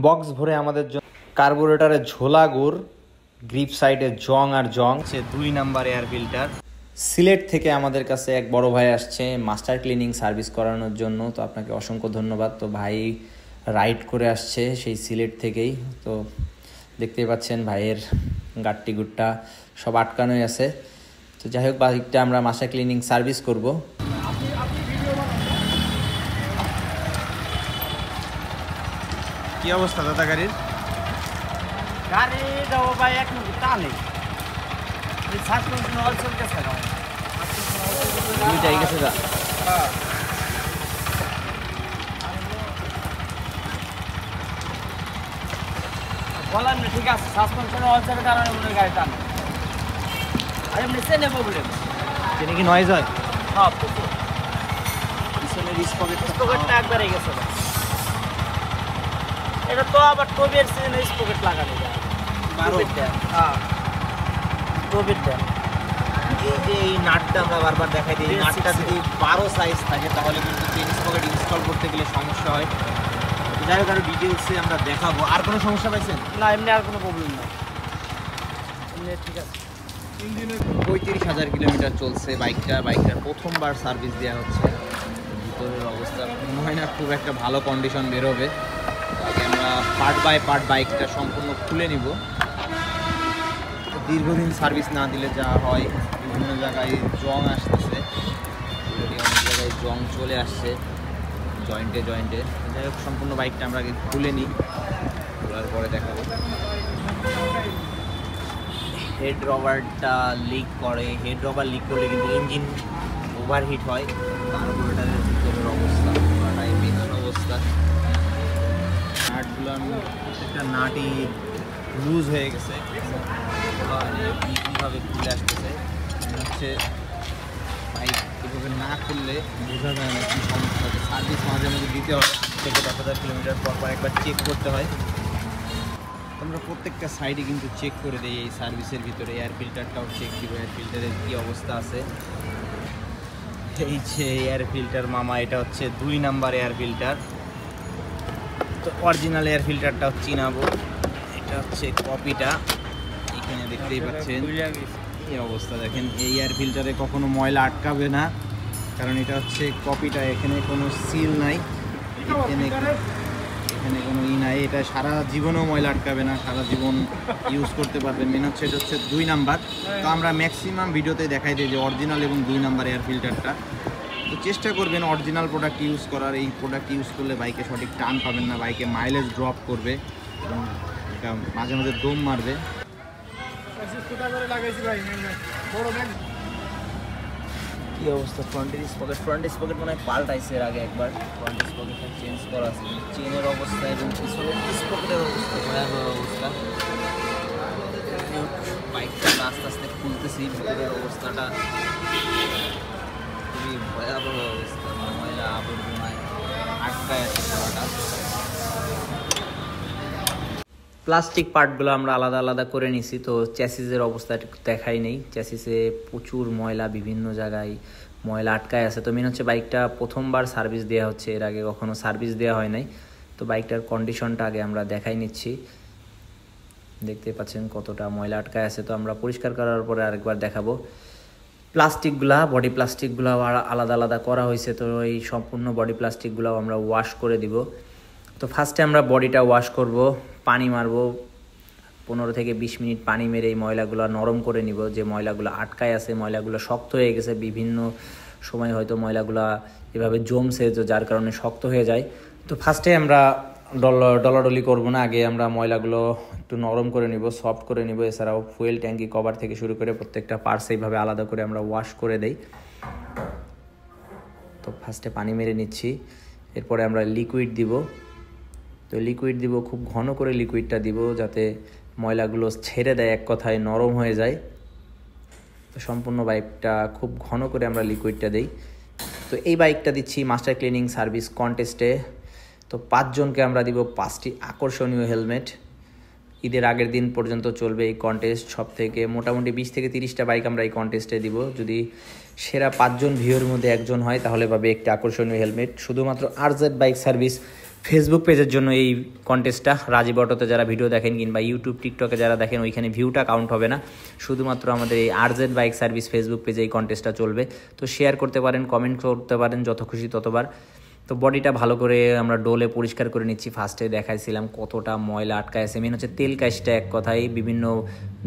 Box ভরে আমাদের জন্য কার্বোরেটরে ঝোলা গুড়, গ্রিপ সাইডে জং আর জং, 2 নাম্বার এয়ার ফিল্টার। সিলেট থেকে আমাদের কাছে এক বড় ভাই আসছে মাস্টার ক্লিনিং সার্ভিস করানোর জন্য। তো আপনাকে অসংখ্য ধন্যবাদ। তো ভাই রাইড করে আসছে সেই সিলেট থেকেই। তো দেখতেই পাচ্ছেন ভাইয়ের গাট্টি গুট্টা সব আটকানোই আছে। তো যাই হোক, বাইকটা আমরা মাস্টার ক্লিনিং সার্ভিস করব। কি অবস্থা দাদা গাড়ির? গাড়িটা ও ভাই এক মিনিট টানে সাসপেনশন অল চলতেছে না, দুইটাই গেছে যা। বলেন না, ঠিক আছে সাসপেনশন অল চলার কারণে মনে গাড়ি টানে। আর এমনি সে নেবো বলে তিনি কি নয়েজ হয়? সব পিছনের স্পকেটটা একবারে গেছে। এটা তো আবার টোবের সিজনে স্পকেট লাগানো যায়। হ্যাঁ, টোবের দেয়। এই যে এই নাটটা আমরা বারবার দেখাই দিই, এই নাটটা যদি 12 সাইজ থাকে তাহলে কিন্তু চেন স্পকেট ইনস্টল করতে গেলে সমস্যা হয়। যাই হোক, আরো ডিটেলসে আমরা দেখাবো। আর কোনো সমস্যা পাইছেন? না, এমনি আর কোনো প্রবলেম নাই, এমনি ঠিক আছে। 35,000 কিলোমিটার চলছে বাইকটার প্রথমবার সার্ভিস দেওয়া হচ্ছে। ভিতরের অবস্থা মনে হয় না খুব একটা ভালো কন্ডিশন বেরোবে। আগে আমরা পার্ট বাই পার্ট বাইকটা সম্পূর্ণ খুলে নিব। দীর্ঘদিন সার্ভিস না দিলে যা হয়, বিভিন্ন জায়গায় জং আসতেছে, অনেক জায়গায় জং চলে আসছে জয়েন্টে। যাই হোক, সম্পূর্ণ বাইকটা আমরা আগে খুলে নিই, খোলার পরে দেখাবো। হেড রবারটা লিক করে, হেড রবার লিক করলে কিন্তু ইঞ্জিন ওভারহিট হয়। কার্বোরেটরের ভিতরের অবস্থা, পুরোটাই মেশিন অবস্থা। নাটগুলো একটা নাটই লুজ হয়ে গেছে, কীভাবে খুলে আসতেছে হচ্ছে। বাইক এভাবে না খুললে বোঝা যায় না কী সমস্যা হচ্ছে। সার্ভিস মাঝে মাঝে দিতে হয়, থেকে 10,000 কিলোমিটার পর একবার চেক করতে হয়। আমরা প্রত্যেকটা সাইডে কিন্তু চেক করে দিই এই সার্ভিসের ভিতরে। এয়ার ফিল্টারটাও চেক দিব, এয়ার ফিল্টারের কী অবস্থা আছে। এই যে এয়ার ফিল্টার মামা, এটা হচ্ছে 2 নাম্বার এয়ার ফিল্টার। তো অরিজিনাল এয়ার ফিল্টারটা চিনাবো, এটা হচ্ছে কপিটা। এখানে দেখতেই পাচ্ছেন এই অবস্থা। দেখেন, এই এয়ার ফিল্টারে কখনো ময়লা আটকাবে না, কারণ এটা হচ্ছে কপিটা। এখানে কোনো সিল নাই, এখানে কোনো নাই। এটা সারা জীবনেও ময়লা আটকাবে না, সারা জীবন ইউজ করতে পারবেন। মেন হচ্ছে এটা হচ্ছে 2 নাম্বার। তো আমরা ম্যাক্সিমাম ভিডিওতে দেখাই দিই যে অরিজিনাল এবং 2 নাম্বার এয়ার ফিল্টারটা। তো চেষ্টা করবেন অরিজিনাল প্রোডাক্ট ইউজ করার। এই প্রোডাক্ট ইউজ করলে বাইকে সঠিক টান পাবেন না, বাইকে মাইলেজ ড্রপ করবে এবং এটা মাঝে মাঝে দম মারবে। কি অবস্থা ফ্রন্ট স্পকেট মনে হয় পাল্টাইছে এর আগে একবার। ফ্রন্ট স্পকেটটা চেঞ্জ করা আছে, চেনের অবস্থা এবং পিছনের স্পকেটের অবস্থা ভয়াবহ অবস্থা। বাইকটা আস্তে আস্তে খুলতেছি, ভিতরের অবস্থাটা খুবই ভয়াবহ অবস্থা। ময়লা আবর্জনায় আটকায় আছে পুরোটা। প্লাস্টিক পার্টগুলো আমরা আলাদা আলাদা করে নিছি। তো চ্যাসিসের অবস্থা দেখাই নেই, চ্যাসিসে প্রচুর ময়লা, বিভিন্ন জায়গায় ময়লা আটকায় আছে। তো মেন হচ্ছে বাইকটা প্রথমবার সার্ভিস দেওয়া হচ্ছে, এর আগে কখনো সার্ভিস দেওয়া হয় নাই। তো বাইকটার কন্ডিশনটা আগে আমরা দেখাই নিচ্ছি। দেখতে পাচ্ছেন কতটা ময়লা আটকায় আছে। তো আমরা পরিষ্কার করার পরে আরেকবার দেখাবো। প্লাস্টিকগুলা, বডি প্লাস্টিকগুলো আলাদা আলাদা করা হয়েছে। তো এই সম্পূর্ণ বডি প্লাস্টিকগুলো আমরা ওয়াশ করে দিব। তো ফার্স্টে আমরা বডিটা ওয়াশ করব, পানি মারবো 15 থেকে 20 মিনিট পানি মেরে এই ময়লাগুলো নরম করে নিব। যে ময়লাগুলো আটকায় আছে, ময়লাগুলো শক্ত হয়ে গেছে, বিভিন্ন সময় হয়তো ময়লাগুলো এভাবে জমছে, তো যার কারণে শক্ত হয়ে যায়। তো ফার্স্টে আমরা ডলাডলি করব না, আগে আমরা ময়লাগুলো একটু নরম করে নিব, সফট করে নিব। এছাড়াও ফুয়েল ট্যাঙ্কি কভার থেকে শুরু করে প্রত্যেকটা পার্টস এইভাবে আলাদা করে আমরা ওয়াশ করে দেই। তো ফার্স্টে পানি মেরে নিচ্ছি, এরপরে আমরা লিকুইড দিব। তো লিকুইড দিব, খুব ঘন করে লিকুইডটা দিব যাতে ময়লাগুলো ছেড়ে দেয়, এক কথায় নরম হয়ে যায়। তো সম্পূর্ণ বাইকটা খুব ঘন করে আমরা লিকুইডটা দেই। তো এই বাইকটা দিচ্ছি মাস্টার ক্লিনিং সার্ভিস কন্টেস্টে। তো 5 জনকে আমরা দিব 5টি আকর্ষণীয় হেলমেট। ঈদের আগের দিন পর্যন্ত চলবে এই কন্টেস্ট। সব থেকে মোটামুটি 20 থেকে 30টা বাইক আমরা এই কন্টেস্টে দিব। যদি সেরা 5 জন ভিউয়ের মধ্যে একজন হয় তাহলে পাবে একটি আকর্ষণীয় হেলমেট। শুধুমাত্র আরজেড বাইক সার্ভিস ফেসবুক পেজের জন্য এই কন্টেস্টটা। রাজীব অটোতে যারা ভিডিও দেখেন কিংবা ইউটিউব টিকটকে যারা দেখেন ওইখানে ভিউটা কাউন্ট হবে না, শুধুমাত্র আমাদের এই আরজেড বাইক সার্ভিস ফেসবুক পেজে এই কন্টেস্টটা চলবে। তো শেয়ার করতে পারেন, কমেন্ট করতে পারেন, যত খুশি ততবার। তো বডিটা ভালো করে আমরা ডোলে পরিষ্কার করে নিচ্ছি। ফার্স্টে দেখাইছিলাম কতটা ময়লা আটকায় আছে, মেন হচ্ছে তেল কাজটা এক কথায় বিভিন্ন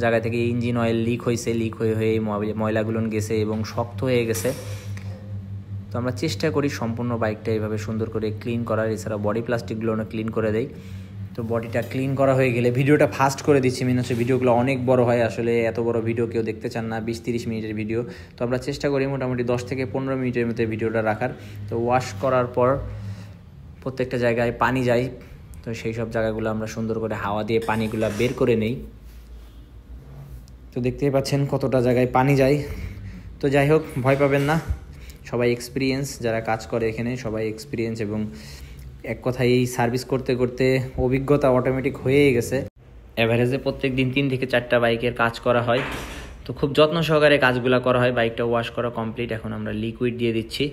জায়গা থেকে ইঞ্জিন অয়েল লিক হয়েছে, লিক হয়ে হয়ে ময়লাগুলো গেছে এবং শক্ত হয়ে গেছে। তো আমরা চেষ্টা করি সম্পূর্ণ বাইকটা এইভাবে সুন্দর করে ক্লিন করার, এছাড়া বডি প্লাস্টিকগুলো ক্লিন করে দেই। তো বডিটা ক্লিন করা হয়ে গেলে ভিডিওটা ফাস্ট করে দিচ্ছি, মেন হচ্ছে ভিডিওগুলো অনেক বড় হয়, আসলে এত বড় ভিডিও কেউ দেখতে চান না, 20-30 মিনিটের ভিডিও। তো আমরা চেষ্টা করি মোটামুটি 10 থেকে 15 মিনিটের মধ্যে ভিডিওটা রাখার। তো ওয়াশ করার পর প্রত্যেকটা জায়গায় পানি যায়, তো সেই সব জায়গাগুলো আমরা সুন্দর করে হাওয়া দিয়ে পানিগুলো বের করে নেই। তো দেখতেই পাচ্ছেন কতটা জায়গায় পানি যায়। তো যাই হোক, ভয় পাবেন না, সবাই এক্সপিরিয়েন্স, যারা কাজ করে এখানে সবাই এক্সপিরিয়েন্স, এবং এক কথায় সার্ভিস করতে করতে অভিজ্ঞতা অটোমেটিক হয়েই গেছে। অ্যাভারেজে প্রত্যেক দিন 3 থেকে 4টা বাইকের কাজ করা হয়। তো খুব যত্ন সহকারে কাজগুলো করা হয়। বাইকটা ওয়াশ করা কমপ্লিট, এখন আমরা লিকুইড দিয়ে দিচ্ছি।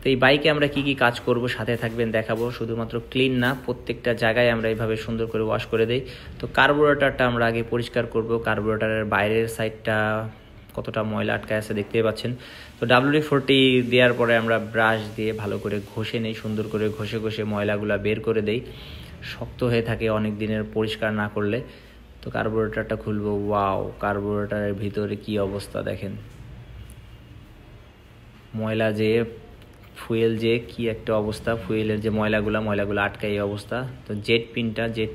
তো এই বাইকে আমরা কি কি কাজ করব সাথে থাকবেন, দেখাবো। শুধুমাত্র ক্লিন না, প্রত্যেকটা জায়গায় আমরা এইভাবে সুন্দর করে ওয়াশ করে দেই। তো কার্বোরেটরটা আমরা আগে পরিষ্কার করব। কার্বোরেটরের বাইরের সাইডটা কতটা ময়লা আটকায় আছে দেখতেই পাচ্ছেন। তো WD-40 দেওয়ার পরে আমরা ব্রাশ দিয়ে ভালো করে ঘষে নেই, সুন্দর করে ঘষে ঘষে ময়লাগুলো বের করে দেই। শক্ত হয়ে থাকে অনেক দিনের পরিষ্কার না করলে। তো কার্বোরেটরটা খুলবো। ওয়াও, কার্বোরেটরের ভিতরে কি অবস্থা দেখেন, ময়লা যে ফুয়েল যে কি একটা অবস্থা, ফুয়েলের যে ময়লাগুলো আটকায় এই অবস্থা। তো জেট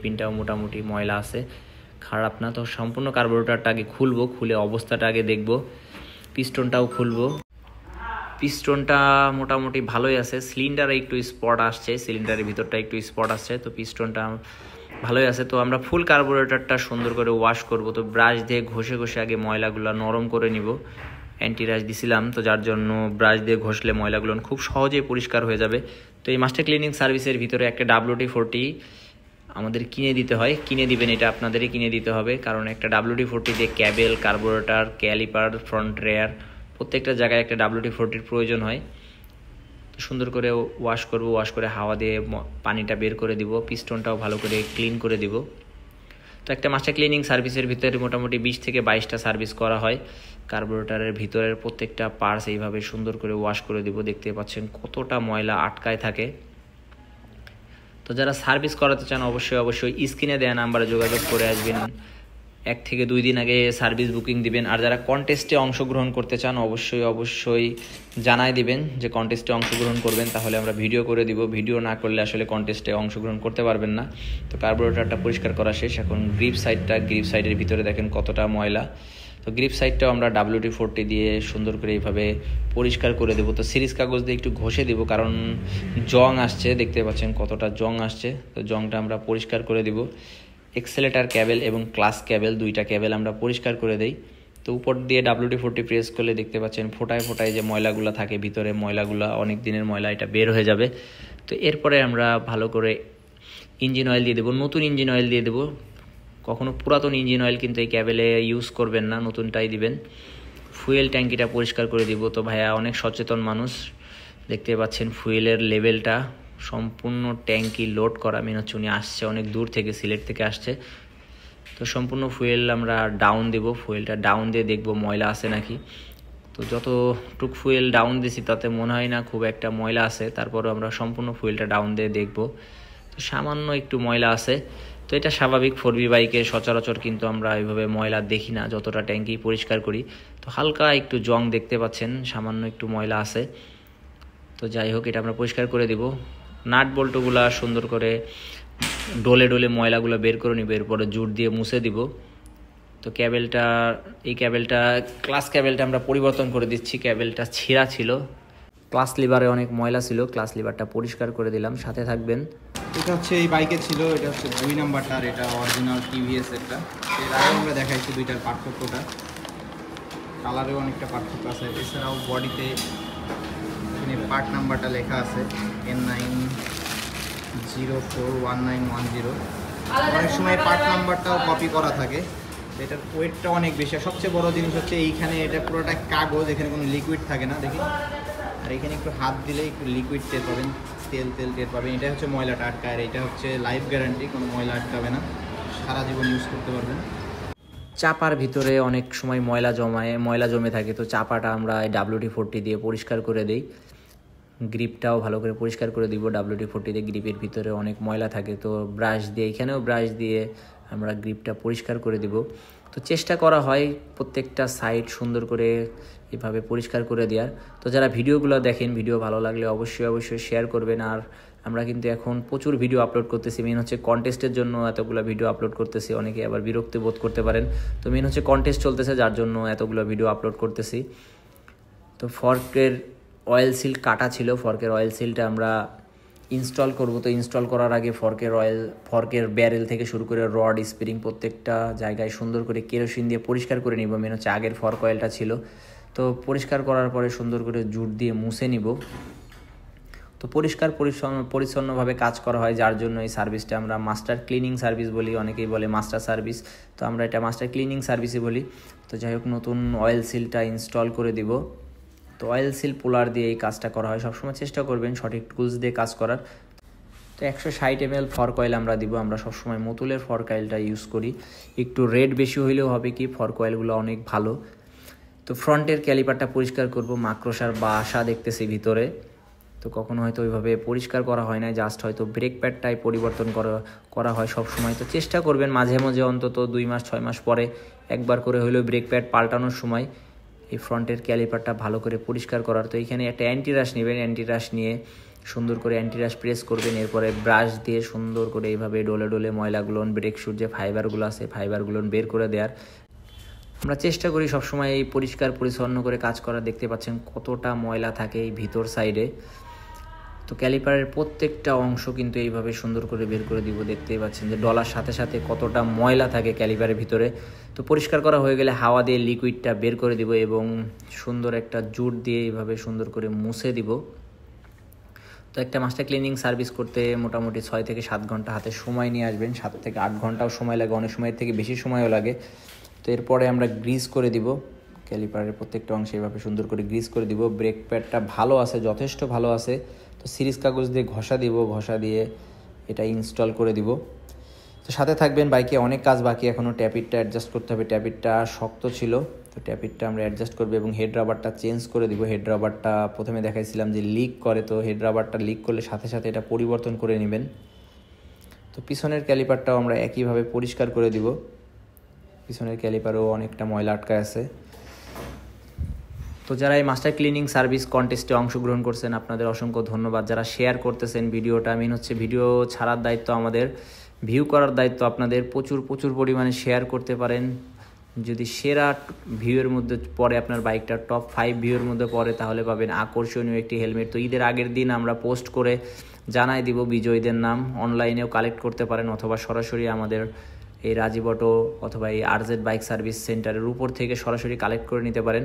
পিনটাও মোটামুটি ময়লা আছে, খারাপ না। তো সম্পূর্ণ কার্বোরেটরটা আগে খুলবো, খুলে অবস্থাটা আগে দেখব। পিস্টনটাও খুলবো। পিস্টনটা মোটামুটি ভালোই আছে, সিলিন্ডারে একটু স্পট আসছে, সিলিন্ডারের ভিতরটা একটু স্পট আসছে। তো পিস্টনটা ভালোই আছে। তো আমরা ফুল কার্বোরেটরটা সুন্দর করে ওয়াশ করব। তো ব্রাশ দিয়ে ঘষে ঘষে আগে ময়লাগুলো নরম করে নিব। অ্যান্টি রাশ দিছিলাম, তো যার জন্য ব্রাশ দিয়ে ঘষলে ময়লাগুলো খুব সহজেই পরিষ্কার হয়ে যাবে। তো এই মাস্টার ক্লিনিং সার্ভিসের ভিতরে একটা WD-40 আমাদের কিনে দিতে হয়, কিনে দিবেন, এটা আপনাদেরই কিনে দিতে হবে। কারণ একটা WD-40 দিয়ে cable, carburettor, caliper, front rear প্রত্যেকটা জায়গায় একটা WD-40 প্রয়োজন হয়। তো সুন্দর করে ওয়াশ করব, ওয়াশ করে হাওয়া দিয়ে পানিটা বের করে দিব। পিস্টনটাও ভালো করে ক্লিন করে দিব। তো একটা মাস্টার ক্লিনিং সার্ভিসের ভিতরে মোটামুটি 20 থেকে 22টা সার্ভিস করা হয়। কার্বোরেটরের ভিতরের প্রত্যেকটা পার্টস এইভাবে সুন্দর করে ওয়াশ করে দিব। দেখতে পাচ্ছেন কতটা ময়লা আটকায় থাকে। তো যারা সার্ভিস করাতে চান অবশ্যই স্ক্রিনে দেওয়া নাম্বারে যোগাযোগ করে আসবেন। 1 থেকে 2 দিন আগে সার্ভিস বুকিং দিবেন। আর যারা কন্টেস্টে অংশগ্রহণ করতে চান অবশ্যই জানাই দিবেন যে কন্টেস্টে অংশগ্রহণ করবেন, তাহলে আমরা ভিডিও করে দিব। ভিডিও না করলে আসলে কন্টেস্টে অংশগ্রহণ করতে পারবেন না। তো কার্বোরেটরটা পরিষ্কার করা শেষ, এখন গ্রিপ সাইডের ভিতরে দেখেন কতটা ময়লা। তো গ্রিপ সাইডটাও আমরা WD-40 দিয়ে সুন্দর করে এইভাবে পরিষ্কার করে দেবো। তো সিরিজ কাগজ দিয়ে একটু ঘষে দেবো, কারণ জং আসছে, দেখতে পাচ্ছেন কতটা জং আসছে। তো জংটা আমরা পরিষ্কার করে দিব। এক্সেলেটার ক্যাবেল এবং ক্লাস ক্যাবেল, 2টা ক্যাবেল আমরা পরিষ্কার করে দেই। তো উপর দিয়ে WD-40 প্রেস করলে দেখতে পাচ্ছেন ফোটায় যে ময়লাগুলো থাকে ভিতরে, ময়লাগুলো অনেক দিনের ময়লা, এটা বের হয়ে যাবে। তো এরপরে আমরা ভালো করে ইঞ্জিন অয়েল দিয়ে দেবো, নতুন ইঞ্জিন অয়েল দিয়ে দেবো। কখনো পুরাতন ইঞ্জিন অয়েল কিন্তু এই ক্যাবেলে ইউজ করবেন না, নতুনটাই দিবেন। ফুয়েল ট্যাঙ্কিটা পরিষ্কার করে দিব। তো ভাইয়া অনেক সচেতন মানুষ, দেখতে পাচ্ছেন ফুয়েলের লেভেলটা সম্পূর্ণ ট্যাঙ্কি লোড করা, মেন হচ্ছে উনি আসছে অনেক দূর থেকে, সিলেট থেকে আসছে। তো সম্পূর্ণ ফুয়েল আমরা ডাউন দেব, ফুয়েলটা ডাউন দিয়ে দেখব ময়লা আছে নাকি। তো যতটুক ফুয়েল ডাউন দিয়েছি তাতে মনে হয় না খুব একটা ময়লা আছে, তারপরও আমরা সম্পূর্ণ ফুয়েলটা ডাউন দিয়ে দেখব। তো সামান্য একটু ময়লা আছে। তো এটা স্বাভাবিক, 4B বাইকে সচরাচর কিন্তু আমরা এইভাবে ময়লা দেখি না যতটা ট্যাঙ্কি পরিষ্কার করি। তো হালকা একটু জং দেখতে পাচ্ছেন, সামান্য একটু ময়লা আছে। তো যাই হোক, এটা আমরা পরিষ্কার করে দেব। নাট বল্টুগুলা সুন্দর করে ডোলে ময়লাগুলো বের করে নিব, এরপরে জুট দিয়ে মুছে দিব। তো এই ক্যাবেলটা ক্লাস ক্যাবেলটা আমরা পরিবর্তন করে দিচ্ছি। ক্যাবেলটা ছেঁড়া ছিল, ক্লাস লিভারে অনেক ময়লা ছিল, ক্লাস লিভারটা পরিষ্কার করে দিলাম। সাথে থাকবেন। এটা হচ্ছে এই বাইকে ছিল, এটা হচ্ছে 2 নাম্বারটা, আর এটা অরিজিনাল TVS একটা। এর আগে আমরা দেখাইছি 2টার পার্থক্যটা, কালারেও অনেকটা পার্থক্য আছে। এছাড়াও বডিতে এখানে পার্ট নাম্বারটা লেখা আছে N9041910। অনেক সময় পার্ট নাম্বারটাও কপি করা থাকে। এটার ওয়েটটা অনেক বেশি। সবচেয়ে বড় জিনিস হচ্ছে এইখানে এটা পুরোটা কাগজ, এখানে কোনো লিকুইড থাকে না। দেখি আর এখানে একটু হাত দিলে একটু লিকুইড টের পাবেন, তেল টের পাবেন। এটা হচ্ছে ময়লাটা আটকায়, আর এটা হচ্ছে লাইফ গ্যারান্টি, কোনো ময়লা আটকাবে না, সারা জীবন ইউজ করতে পারবেন। চাপার ভিতরে অনেক সময় ময়লা জমে থাকে, তো চাপাটা আমরা WD-40 দিয়ে পরিষ্কার করে দিই। গ্রিপটাও ভালো করে পরিষ্কার করে দিব WD-40 দিয়ে। গ্রিপের ভিতরে অনেক ময়লা থাকে, তো ব্রাশ দিয়ে, এখানেও ব্রাশ দিয়ে আমরা গ্রিপটা পরিষ্কার করে দিব। তো চেষ্টা করা হয় প্রত্যেকটা সাইড সুন্দর করে এভাবে পরিষ্কার করে দেওয়ার। তো যারা ভিডিওগুলো দেখেন, ভিডিও ভালো লাগলে অবশ্যই শেয়ার করবেন। আর আমরা কিন্তু এখন প্রচুর ভিডিও আপলোড করতেছি, মেন হচ্ছে কন্টেস্টের জন্য এতগুলো ভিডিও আপলোড করতেছি। অনেকে আবার বিরক্তি বোধ করতে পারেন, তো মেন হচ্ছে কন্টেস্ট চলতেছে, যার জন্য এতগুলো ভিডিও আপলোড করতেছি। তো ফর্কের অয়েল সিল কাটা ছিল, ফর্কের অয়েল সিলটা আমরা ইনস্টল করব। তো ইনস্টল করার আগে ফর্কের ব্যারেল থেকে শুরু করে রড, স্প্রিং প্রত্যেকটা জায়গায় সুন্দর করে কেরোসিন দিয়ে পরিষ্কার করে নিব। মেন হচ্ছে আগের ফর্ক অয়েলটা ছিল, তো পরিষ্কার করার পরে সুন্দর করে জুট দিয়ে মুছে নিব। তো পরিষ্কার পরিচ্ছন্নভাবে কাজ করা হয়, যার জন্য এই সার্ভিসটা আমরা মাস্টার ক্লিনিং সার্ভিস বলি। অনেকেই বলে মাস্টার সার্ভিস, তো আমরা এটা মাস্টার ক্লিনিং সার্ভিসই বলি। তো যাই হোক, নতুন অয়েল সিলটা ইনস্টল করে দিব। তো অয়েল সিল পুলার দিয়ে এই কাজটা করা হয়। সবসময় চেষ্টা করবেন সঠিক টুলস দিয়ে কাজ করার। তো 160 ml ফর্ক অয়েল আমরা দিব। আমরা সবসময় মতুলের ফর্ক অয়েলটা ইউজ করি, একটু রেট বেশি হইলেও হবে কি, ফর্ক অয়েলগুলো অনেক ভালো। তো ফ্রন্টের ক্যালিপারটা পরিষ্কার করব, মাকড়সার বাসা দেখতেছি ভিতরে, তো কখনো হয়তো ওইভাবে পরিষ্কার করা হয় না, জাস্ট হয়তো ব্রেক প্যাডটাই পরিবর্তন করা হয় সবসময়। তো চেষ্টা করবেন মাঝে মাঝে অন্তত 2 মাস 6 মাস পরে একবার করে হলেও ব্রেক প্যাড পাল্টানোর সময় এই ফ্রন্টের ক্যালিপারটা ভালো করে পরিষ্কার করার। তো এখানে একটা অ্যান্টিরাশ নেবেন, অ্যান্টিরাশ নিয়ে সুন্দর করে অ্যান্টিরাশ প্রেস করবেন। এরপরে ব্রাশ দিয়ে সুন্দর করে এইভাবে ডলে ময়লাগুলো, ব্রেক শুট যে ফাইবারগুলো আছে ফাইবারগুলো বের করে দেওয়ার। আমরা চেষ্টা করি সবসময় এই পরিষ্কার পরিচ্ছন্ন করে কাজ করা। দেখতে পাচ্ছেন কতটা ময়লা থাকে এই ভিতর সাইডে। তো ক্যালিপারের প্রত্যেকটা অংশ কিন্তু এইভাবে সুন্দর করে বের করে দিব। দেখতেই পাচ্ছেন যে ডলার সাথে সাথে কতটা ময়লা থাকে ক্যালিপারের ভিতরে। তো পরিষ্কার করা হয়ে গেলে হাওয়া দিয়ে লিকুইডটা বের করে দিব এবং সুন্দর একটা জুট দিয়ে এইভাবে সুন্দর করে মুছে দিব। তো একটা মাস্টার ক্লিনিং সার্ভিস করতে মোটামুটি 6 থেকে 7 ঘন্টা হাতে সময় নিয়ে আসবেন। 7 থেকে 8 ঘন্টাও সময় লাগে, অনেক সময়ের থেকে বেশি সময়ও লাগে। তো এরপরে আমরা গ্রিস করে দিব ক্যালিপারের প্রত্যেকটা অংশে, এইভাবে সুন্দর করে গ্রিস করে দিব। ব্রেক প্যাডটা ভালো আছে, যথেষ্ট ভালো আছে। তো সিরিজ কাগজ দিয়ে ঘষা দিব, ঘষা দিয়ে এটা ইনস্টল করে দিব। তো সাথে থাকবেন, বাইকে অনেক কাজ বাকি এখনও। ট্যাপিটটা অ্যাডজাস্ট করতে হবে, ট্যাপিটটা শক্ত ছিল, তো ট্যাপিটটা আমরা অ্যাডজাস্ট করবো এবং হেড রাবারটা চেঞ্জ করে দিব। হেড রাবারটা প্রথমে দেখাইছিলাম যে লিক করে, তো হেড রাবারটা লিক করলে সাথে সাথে এটা পরিবর্তন করে নেবেন। তো পিছনের ক্যালিপারটাও আমরা একইভাবে পরিষ্কার করে দিব। পিছনের ক্যালিপারও অনেকটা ময়লা আটকায় আছে। তো যারা এই মাস্টার ক্লিনিং সার্ভিস কন্টেস্টে অংশগ্রহণ করছেন, আপনাদের অসংখ্য ধন্যবাদ। যারা শেয়ার করতেছেন ভিডিওটা, মেন হচ্ছে ভিডিও ছাড়ার দায়িত্ব আমাদের, ভিউ করার দায়িত্ব আপনাদের। প্রচুর পরিমাণে শেয়ার করতে পারেন। যদি সেরা ভিউয়ের মধ্যে পড়ে, আপনার বাইকটা টপ 5 ভিউয়ের মধ্যে পড়ে, তাহলে পাবেন আকর্ষণীয় একটি হেলমেট। তো ঈদের আগের দিন আমরা পোস্ট করে জানাই দিব বিজয়ীদের নাম। অনলাইনেও কালেক্ট করতে পারেন অথবা সরাসরি আমাদের এই রাজীব অটো অথবা এই RZ বাইক সার্ভিস সেন্টারের উপর থেকে সরাসরি কালেক্ট করে নিতে পারেন।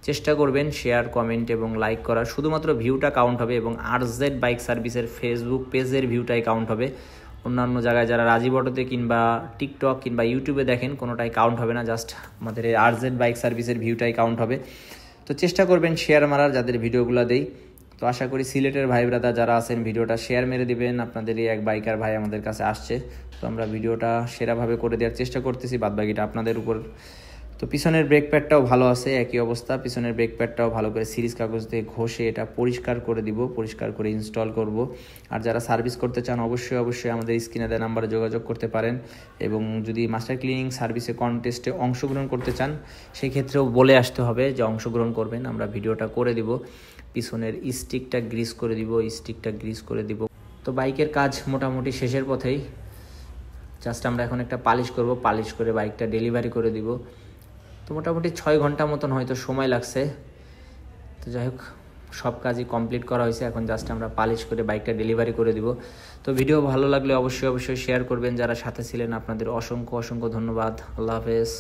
চেষ্টা করবেন শেয়ার, কমেন্ট এবং লাইক করার। শুধুমাত্র ভিউটা কাউন্ট হবে এবং RZ বাইক সার্ভিসের ফেসবুক পেজের ভিউটাই কাউন্ট হবে। অন্যান্য জায়গায় যারা রাজীব অটোতে কিংবা টিকটক কিংবা ইউটিউবে দেখেন, কোনোটাই কাউন্ট হবে না, জাস্ট আমাদের এই RZ বাইক সার্ভিসের ভিউটাই কাউন্ট হবে। তো চেষ্টা করবেন শেয়ার মারার, যাদের ভিডিওগুলো দেই। তো আশা করি সিলেটের ভাই ব্রাদার যারা আছেন ভিডিওটা শেয়ার মেরে দিবেন। আপনাদেরই এক বাইকার ভাই আমাদের কাছে আসছে, তো আমরা ভিডিওটা সেরাভাবে করে দেওয়ার চেষ্টা করতেছি, বাদবাকিটা আপনাদের উপর। তো পিছনের ব্রেক প্যাডটাও ভালো আছে, একই অবস্থা। পিছনের ব্রেক প্যাডটাও ভালো করে সিরিজ কাগজ দিয়ে ঘষে এটা পরিষ্কার করে দিব, পরিষ্কার করে ইনস্টল করব। আর যারা সার্ভিস করতে চান অবশ্যই আমাদের স্ক্রিনে দেওয়া নাম্বারে যোগাযোগ করতে পারেন। এবং যদি মাস্টার ক্লিনিং সার্ভিসে কন্টেস্টে অংশগ্রহণ করতে চান, সেই ক্ষেত্রেও বলে আসতে হবে যে অংশগ্রহণ করবেন, আমরা ভিডিওটা করে দিব। পিছনের স্টিকটা গ্রিস করে দিব। তো বাইকের কাজ মোটামুটি শেষের পথেই, জাস্ট আমরা এখন একটা পালিশ করব, পালিশ করে বাইকটা ডেলিভারি করে দিব। তো মোটামুটি 6 ঘন্টা মতন হয়তো সময় লাগছে। তো যাই হোক, সব কাজই কমপ্লিট করা হয়েছে, এখন জাস্ট আমরা পালিশ করে বাইকটা ডেলিভারি করে দিব। তো ভিডিও ভালো লাগলে অবশ্যই শেয়ার করবেন। যারা সাথে ছিলেন আপনাদের অসংখ্য ধন্যবাদ। আল্লাহ হাফেজ।